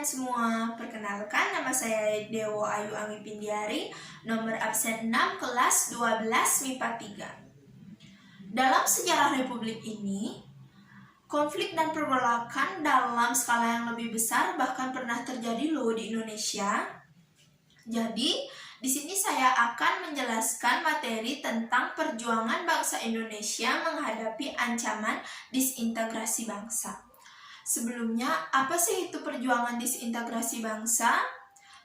kalian semua, perkenalkan nama saya Dewo Ayu Anggi Pindiari, nomor absen 6 kelas 12 MIPA 3. Dalam sejarah Republik ini, konflik dan pergolakan dalam skala yang lebih besar bahkan pernah terjadi loh di Indonesia. Jadi, di sini saya akan menjelaskan materi tentang perjuangan bangsa Indonesia menghadapi ancaman disintegrasi bangsa. Sebelumnya, apa sih itu perjuangan disintegrasi bangsa?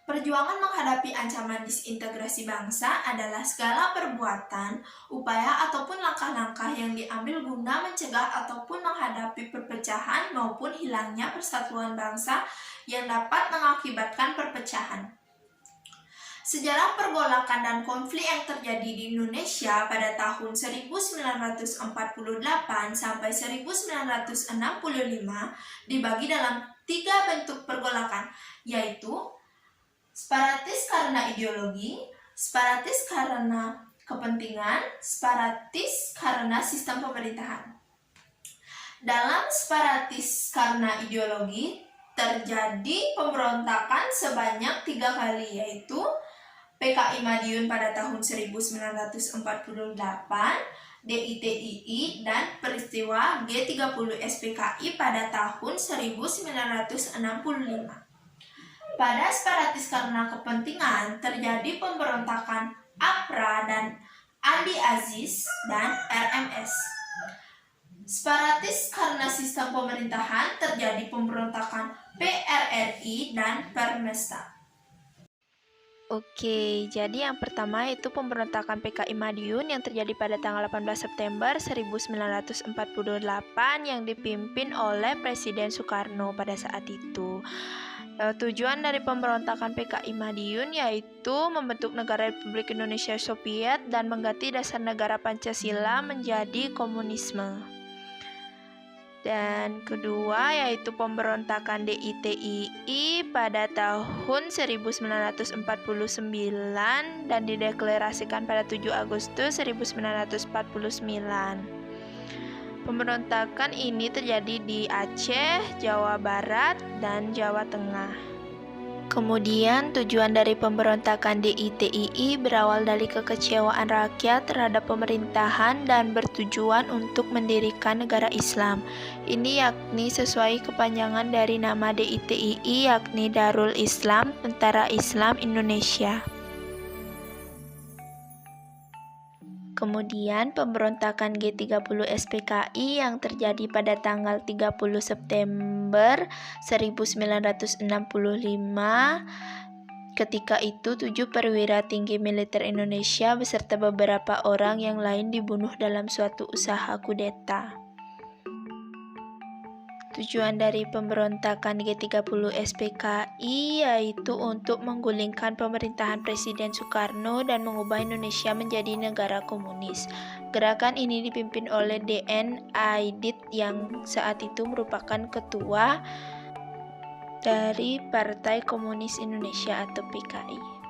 Perjuangan menghadapi ancaman disintegrasi bangsa adalah segala perbuatan, upaya ataupun langkah-langkah yang diambil guna mencegah ataupun menghadapi perpecahan maupun hilangnya persatuan bangsa yang dapat mengakibatkan perpecahan. Sejarah pergolakan dan konflik yang terjadi di Indonesia pada tahun 1948 sampai 1965 dibagi dalam 3 bentuk pergolakan, yaitu separatis karena ideologi, separatis karena kepentingan, separatis karena sistem pemerintahan. Dalam separatis karena ideologi, terjadi pemberontakan sebanyak 3 kali, yaitu PKI Madiun pada tahun 1948, DITII, dan peristiwa G30 SPKI pada tahun 1965. Pada separatis karena kepentingan, terjadi pemberontakan APRA dan Andi Aziz dan RMS. Separatis karena sistem pemerintahan, terjadi pemberontakan PRRI dan Permesta. Oke, jadi yang pertama itu pemberontakan PKI Madiun yang terjadi pada tanggal 18 September 1948 yang dipimpin oleh Presiden Soekarno pada saat itu. Tujuan dari pemberontakan PKI Madiun yaitu membentuk negara Republik Indonesia Soviet dan mengganti dasar negara Pancasila menjadi komunisme. Dan kedua yaitu pemberontakan DITII pada tahun 1949 dan dideklarasikan pada 7 Agustus 1949. Pemberontakan ini terjadi di Aceh, Jawa Barat, dan Jawa Tengah. Kemudian tujuan dari pemberontakan DITII berawal dari kekecewaan rakyat terhadap pemerintahan dan bertujuan untuk mendirikan negara Islam. Ini yakni sesuai kepanjangan dari nama DITII yakni Darul Islam, Tentara Islam Indonesia. Kemudian pemberontakan G30 SPKI yang terjadi pada tanggal 30 September 1965. Ketika itu 7 perwira tinggi militer Indonesia beserta beberapa orang yang lain dibunuh dalam suatu usaha kudeta. Tujuan dari pemberontakan G30 SPKI yaitu untuk menggulingkan pemerintahan Presiden Soekarno dan mengubah Indonesia menjadi negara komunis. Gerakan ini dipimpin oleh DN Aidit yang saat itu merupakan ketua dari Partai Komunis Indonesia atau PKI.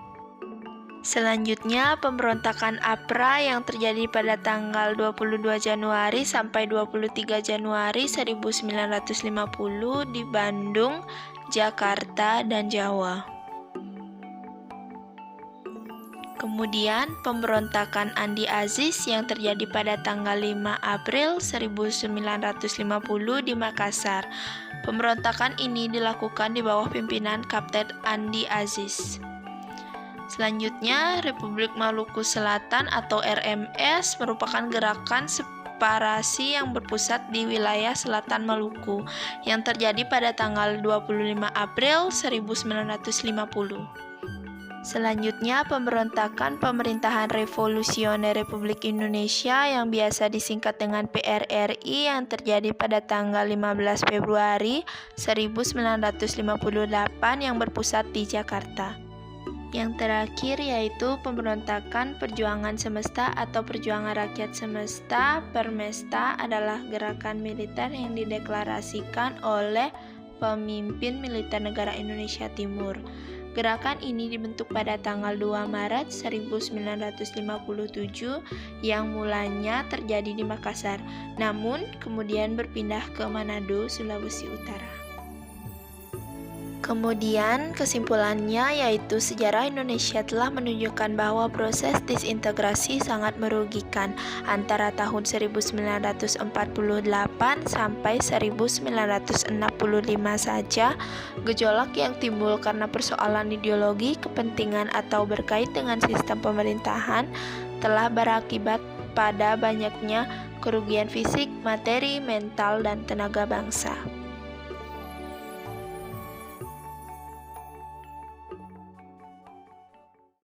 Selanjutnya, pemberontakan APRA yang terjadi pada tanggal 22 Januari sampai 23 Januari 1950 di Bandung, Jakarta, dan Jawa. Kemudian, pemberontakan Andi Aziz yang terjadi pada tanggal 5 April 1950 di Makassar. Pemberontakan ini dilakukan di bawah pimpinan Kapten Andi Aziz. Selanjutnya, Republik Maluku Selatan atau RMS merupakan gerakan separasi yang berpusat di wilayah Selatan Maluku yang terjadi pada tanggal 25 April 1950. Selanjutnya, pemberontakan Pemerintahan Revolusioner Republik Indonesia yang biasa disingkat dengan PRRI yang terjadi pada tanggal 15 Februari 1958 yang berpusat di Jakarta. Yang terakhir yaitu pemberontakan Perjuangan Semesta atau Perjuangan Rakyat Semesta. Permesta adalah gerakan militer yang dideklarasikan oleh pemimpin militer negara Indonesia Timur. Gerakan ini dibentuk pada tanggal 2 Maret 1957 yang mulanya terjadi di Makassar, namun kemudian berpindah ke Manado, Sulawesi Utara. Kemudian kesimpulannya yaitu sejarah Indonesia telah menunjukkan bahwa proses disintegrasi sangat merugikan antara tahun 1948 sampai 1965 saja. Gejolak yang timbul karena persoalan ideologi, kepentingan atau berkait dengan sistem pemerintahan telah berakibat pada banyaknya kerugian fisik, materi, mental, dan tenaga bangsa.